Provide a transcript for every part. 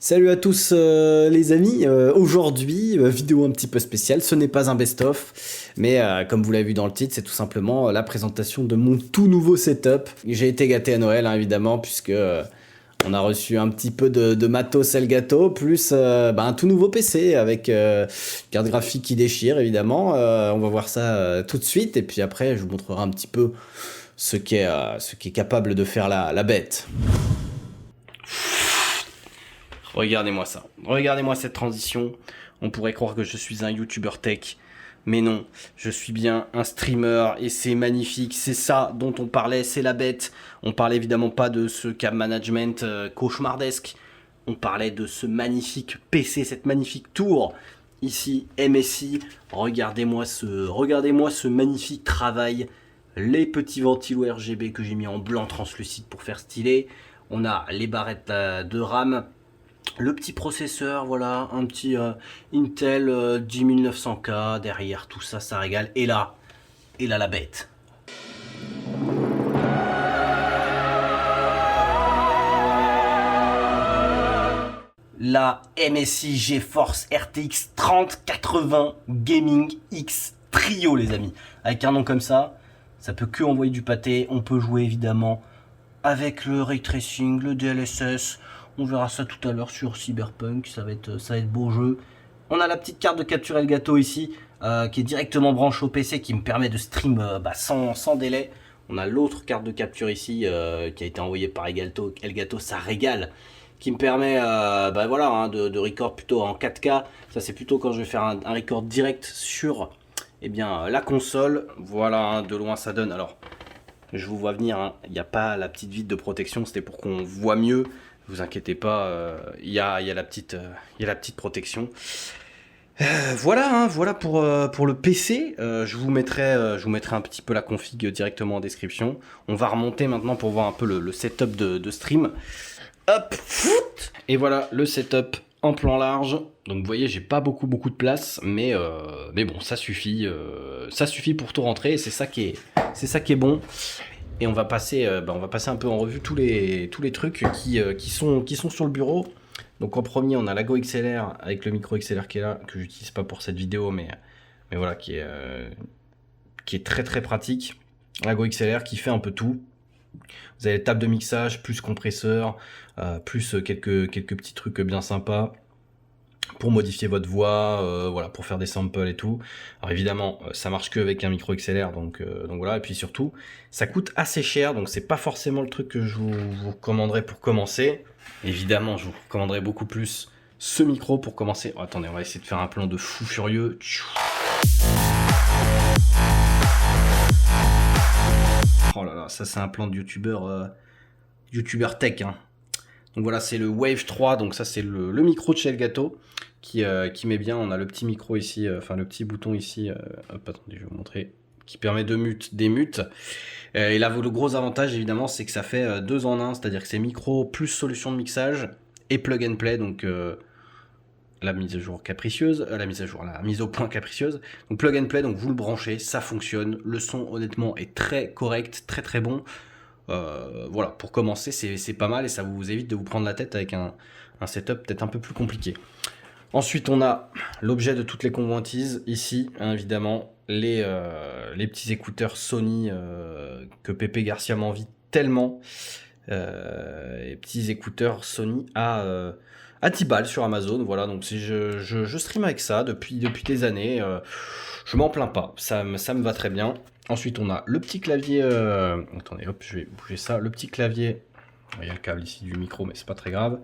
Salut à tous les amis, aujourd'hui vidéo un petit peu spéciale, ce n'est pas un best-of, mais comme vous l'avez vu dans le titre, c'est tout simplement la présentation de mon tout nouveau setup. J'ai été gâté à Noël hein, évidemment, puisque on a reçu un petit peu de matos Elgato, plus un tout nouveau PC avec carte graphique qui déchire évidemment. On va voir ça tout de suite, et puis après je vous montrerai un petit peu ce qu'est capable de faire la bête. Regardez-moi ça, regardez-moi cette transition. On pourrait croire que je suis un YouTuber tech, mais non, je suis bien un streamer et c'est magnifique. C'est ça dont on parlait, c'est la bête. On parlait évidemment pas de ce cam management cauchemardesque. On parlait de ce magnifique PC, cette magnifique tour. Ici, MSI, regardez-moi ce magnifique travail. Les petits ventilos RGB que j'ai mis en blanc translucide pour faire stylé. On a les barrettes de RAM. Le petit processeur, voilà, un petit Intel 10900K derrière, tout ça, ça régale. Et là la bête. La MSI GeForce RTX 3080 Gaming X Trio, les amis. Avec un nom comme ça peut que envoyer du pâté. On peut jouer évidemment avec le Ray Tracing, le DLSS. On verra ça tout à l'heure sur Cyberpunk, ça va être beau jeu. On a la petite carte de capture Elgato ici, qui est directement branchée au PC, qui me permet de stream sans délai. On a l'autre carte de capture ici, qui a été envoyée par Elgato, ça régale, qui me permet de record plutôt en 4K. Ça c'est plutôt quand je vais faire un record direct sur la console. Voilà, de loin ça donne. Alors, je vous vois venir, il n'y a pas la petite vitre de protection, c'était pour qu'on voit mieux. Vous inquiétez pas, il y a la petite protection. Voilà pour le PC. Je vous mettrai un petit peu la config directement en description. On va remonter maintenant pour voir un peu le setup de stream. Hop, foot. Et voilà le setup en plan large. Donc vous voyez, j'ai pas beaucoup de place, mais bon, ça suffit pour tout rentrer. Et c'est ça qui est bon. Et on va passer un peu en revue tous les trucs qui sont sur le bureau. Donc en premier, on a la Go XLR avec le micro XLR qui est là, que j'utilise pas pour cette vidéo, mais voilà, qui est très très pratique. La Go XLR qui fait un peu tout. Vous avez table de mixage, plus compresseur, plus quelques petits trucs bien sympas pour modifier votre voix, voilà, pour faire des samples et tout. Alors évidemment, ça marche que avec un micro XLR, donc voilà. Et puis surtout, ça coûte assez cher, donc c'est pas forcément le truc que je vous recommanderais pour commencer. Évidemment, je vous recommanderais beaucoup plus ce micro pour commencer. Oh, attendez, on va essayer de faire un plan de fou furieux. Oh là là, ça c'est un plan de youtubeur tech, hein. Donc voilà, c'est le Wave 3, donc ça c'est le micro de chez Elgato qui met bien. On a le petit micro ici, le petit bouton ici, hop, attendez, je vais vous montrer, qui permet de démute. Et là, le gros avantage évidemment, c'est que ça fait 2 en 1, c'est-à-dire que c'est micro plus solution de mixage et plug and play, donc la mise au point capricieuse. Donc plug and play, donc vous le branchez, ça fonctionne. Le son honnêtement est très correct, très très bon. Voilà, pour commencer, c'est pas mal et ça vous évite de vous prendre la tête avec un setup peut-être un peu plus compliqué. Ensuite, on a l'objet de toutes les convoitises ici, hein, évidemment, les petits écouteurs Sony que Pépé Garcia m'envie tellement. Les petits écouteurs Sony à 10 balles sur Amazon. Voilà, donc si je stream avec ça depuis des années, je m'en plains pas, ça me va très bien. Ensuite, on a le petit clavier. Attendez, hop, je vais bouger ça. Le petit clavier. Il y a le câble ici du micro, mais c'est pas très grave.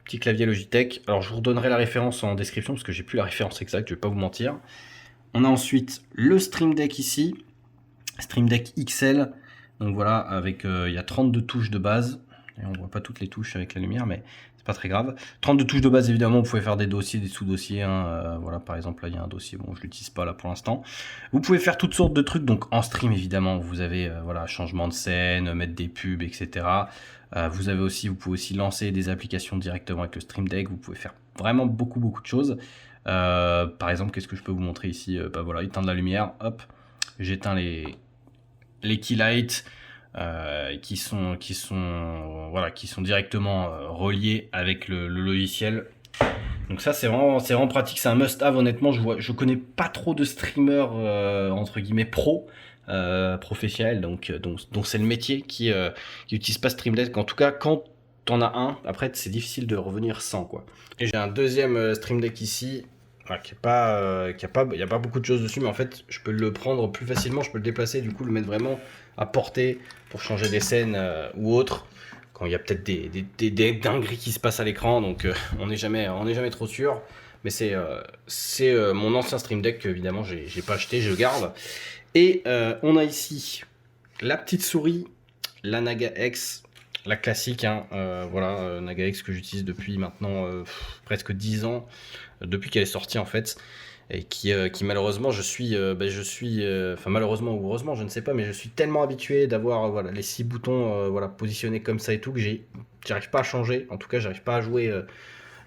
Petit clavier Logitech. Alors, je vous redonnerai la référence en description parce que j'ai plus la référence exacte, je vais pas vous mentir. On a ensuite le Stream Deck ici. Stream Deck XL. Donc voilà, avec il y a 32 touches de base. Et on voit pas toutes les touches avec la lumière, mais c'est pas très grave. 32 touches de base, évidemment, vous pouvez faire des dossiers, des sous-dossiers. Hein, voilà, par exemple, là, il y a un dossier. Bon, je l'utilise pas là pour l'instant. Vous pouvez faire toutes sortes de trucs. Donc, en stream, évidemment, vous avez voilà, changement de scène, mettre des pubs, etc. Vous pouvez aussi lancer des applications directement avec le Stream Deck. Vous pouvez faire vraiment beaucoup de choses. Par exemple, qu'est-ce que je peux vous montrer ici? Voilà, éteindre la lumière. Hop, j'éteins les key lights. qui sont directement reliés avec le logiciel. Donc ça c'est vraiment pratique, c'est un must-have. Honnêtement, je connais pas trop de streamers entre guillemets professionnels, donc c'est le métier qui utilise pas Stream Deck. En tout cas, quand t'en as un, après c'est difficile de revenir sans quoi. Et j'ai un deuxième Stream Deck ici. Voilà, il y a pas beaucoup de choses dessus, mais en fait je peux le prendre plus facilement, je peux le déplacer, du coup le mettre vraiment à portée pour changer des scènes ou autres, quand il y a peut-être des dingueries qui se passent à l'écran, donc on n'est jamais trop sûr. Mais c'est mon ancien Stream Deck que évidemment j'ai pas acheté, je garde. Et on a ici la petite souris, la Naga X, la classique, hein, Naga X que j'utilise depuis maintenant presque 10 ans, depuis qu'elle est sortie en fait, et qui malheureusement malheureusement ou heureusement je ne sais pas, mais je suis tellement habitué d'avoir les 6 boutons positionnés comme ça et tout, que j'arrive pas à changer. En tout cas j'arrive pas à jouer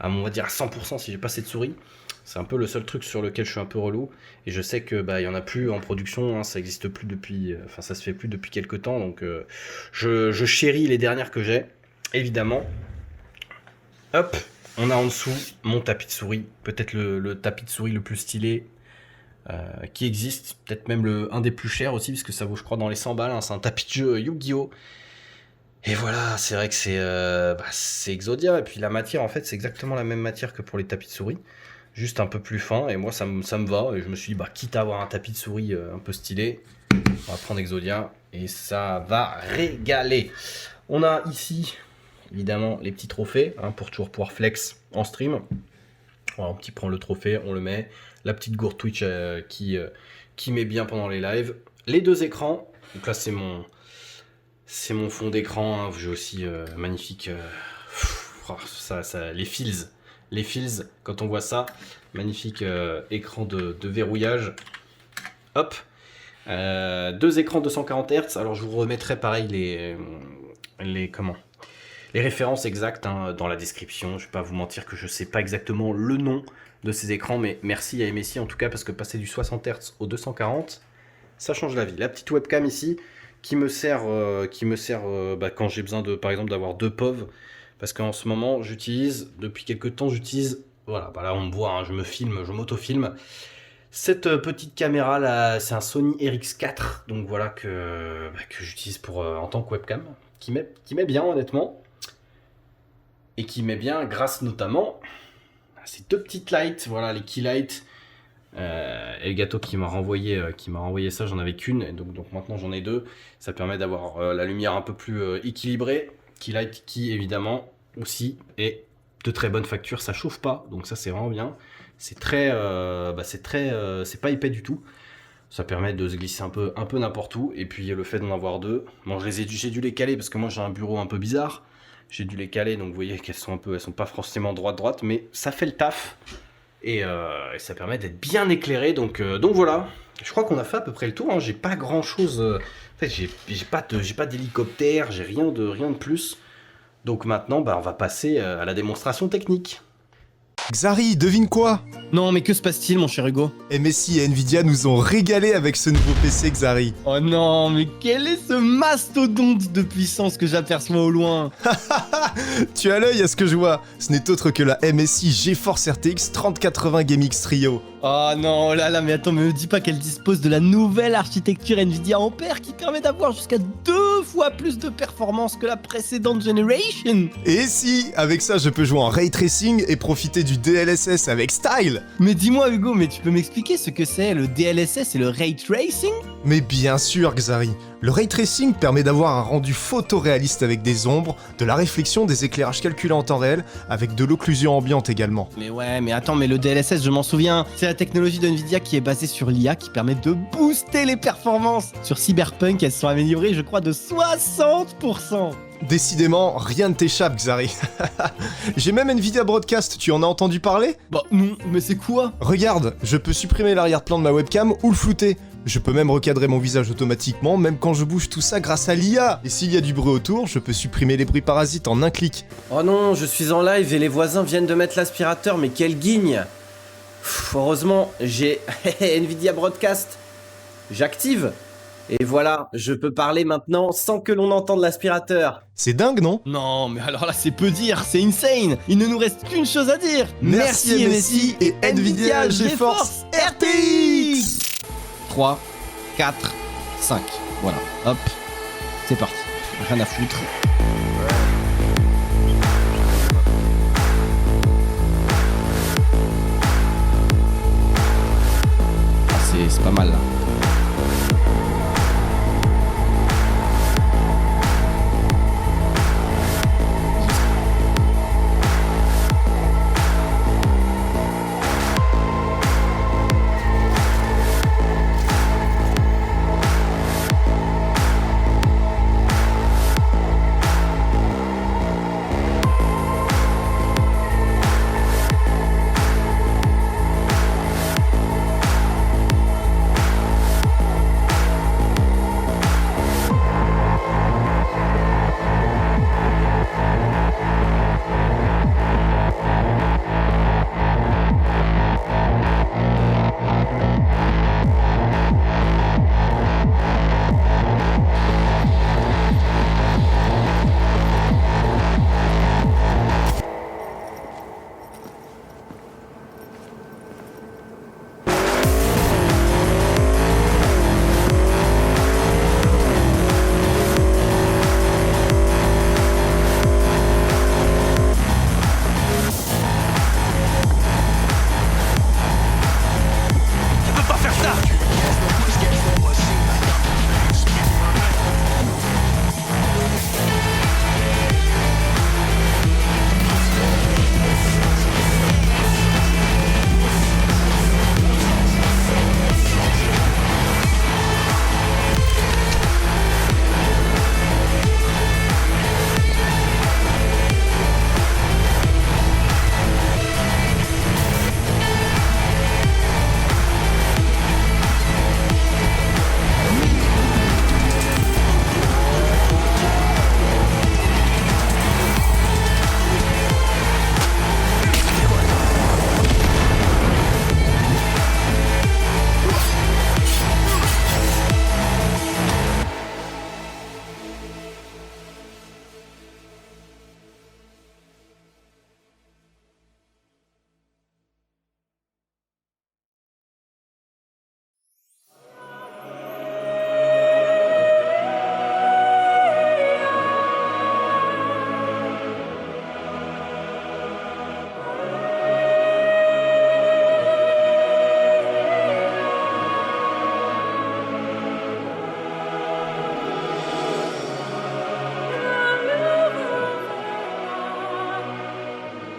on va dire à 100% si j'ai pas cette souris. C'est un peu le seul truc sur lequel je suis un peu relou, et je sais que il y en a plus en production, hein, ça existe plus depuis, ça se fait plus depuis quelques temps, donc je chéris les dernières que j'ai, évidemment. Hop, on a en dessous mon tapis de souris, peut-être le tapis de souris le plus stylé qui existe, peut-être même un des plus chers aussi, puisque ça vaut je crois dans les 100 balles, hein. C'est un tapis de jeu Yu-Gi-Oh! Et voilà, c'est vrai que c'est Exodia, et puis la matière en fait c'est exactement la même matière que pour les tapis de souris, juste un peu plus fin, et moi ça me va, et je me suis dit quitte à avoir un tapis de souris un peu stylé, on va prendre Exodia, et ça va régaler. On a ici évidemment les petits trophées, hein, pour toujours pouvoir flex en stream. Voilà, on prend le trophée, on le met, la petite gourde Twitch qui met bien pendant les lives, les 2 écrans, donc là c'est mon fond d'écran, hein. J'ai aussi magnifique les fils, quand on voit ça, magnifique écran de verrouillage. Hop, 2 écrans 240 Hz. Alors je vous remettrai pareil les références exactes, hein, dans la description. Je vais pas vous mentir que je sais pas exactement le nom de ces écrans, mais merci à MSI en tout cas, parce que passer du 60 Hz au 240, ça change la vie. La petite webcam ici qui me sert quand j'ai besoin par exemple d'avoir 2 POV, parce qu'en ce moment depuis quelques temps là on me voit, hein, je m'auto-filme. Cette petite caméra là, c'est un Sony RX4, donc voilà que j'utilise en tant que webcam, qui met bien honnêtement, et qui met bien grâce notamment à ces 2 petites lights, voilà, les key lights. Elgato qui m'a renvoyé ça, j'en avais qu'une, et donc maintenant j'en ai 2. Ça permet d'avoir la lumière un peu plus équilibrée. Keylight qui évidemment aussi est de très bonne facture, ça chauffe pas, donc ça c'est vraiment bien. C'est pas épais du tout. Ça permet de se glisser un peu n'importe où, et puis le fait d'en avoir 2. Bon, j'ai dû les caler parce que moi j'ai un bureau un peu bizarre. J'ai dû les caler, donc vous voyez qu'elles sont pas forcément droite, mais ça fait le taf. Et ça permet d'être bien éclairé, donc voilà. Je crois qu'on a fait à peu près le tour, hein. J'ai pas grand chose. En fait, j'ai pas d'hélicoptère, j'ai rien de plus. Donc maintenant, on va passer à la démonstration technique. Xari, devine quoi? Non, mais que se passe-t-il, mon cher Hugo? MSI et Nvidia nous ont régalé avec ce nouveau PC, Xari. Oh non, mais quel est ce mastodonte de puissance que j'aperçois au loin? Tu as l'œil à ce que je vois. Ce n'est autre que la MSI GeForce RTX 3080 GameX Trio. Oh non, oh là, mais attends, me dis pas qu'elle dispose de la nouvelle architecture Nvidia Ampere qui permet d'avoir jusqu'à 2 fois plus de performance que la précédente generation. Et si, avec ça je peux jouer en Ray Tracing et profiter du DLSS avec style. Mais dis-moi Hugo, mais tu peux m'expliquer ce que c'est le DLSS et le Ray Tracing? Mais bien sûr, Xari. Le Ray Tracing permet d'avoir un rendu photoréaliste avec des ombres, de la réflexion, des éclairages calculés en temps réel, avec de l'occlusion ambiante également. Mais ouais, mais attends, mais le DLSS, je m'en souviens, c'est la technologie de Nvidia qui est basée sur l'IA qui permet de booster les performances. Sur Cyberpunk, elles sont améliorées, je crois, de 60%. Décidément, rien ne t'échappe, Xari. J'ai même Nvidia Broadcast, tu en as entendu parler? Bah non, mais c'est quoi? Regarde, je peux supprimer l'arrière-plan de ma webcam ou le flouter. Je peux même recadrer mon visage automatiquement, même quand je bouge tout ça grâce à l'IA. Et s'il y a du bruit autour, je peux supprimer les bruits parasites en un clic. Oh non, je suis en live et les voisins viennent de mettre l'aspirateur, mais quelle guigne! Heureusement, j'ai Nvidia Broadcast. J'active. Et voilà, je peux parler maintenant sans que l'on entende l'aspirateur. C'est dingue, non? Non, mais alors là, c'est peu dire, c'est insane. Il ne nous reste qu'une chose à dire. Merci MSI et Nvidia GeForce RTX. 3, 4, 5. Voilà, hop, c'est parti. Rien à foutre. Ah, c'est pas mal là.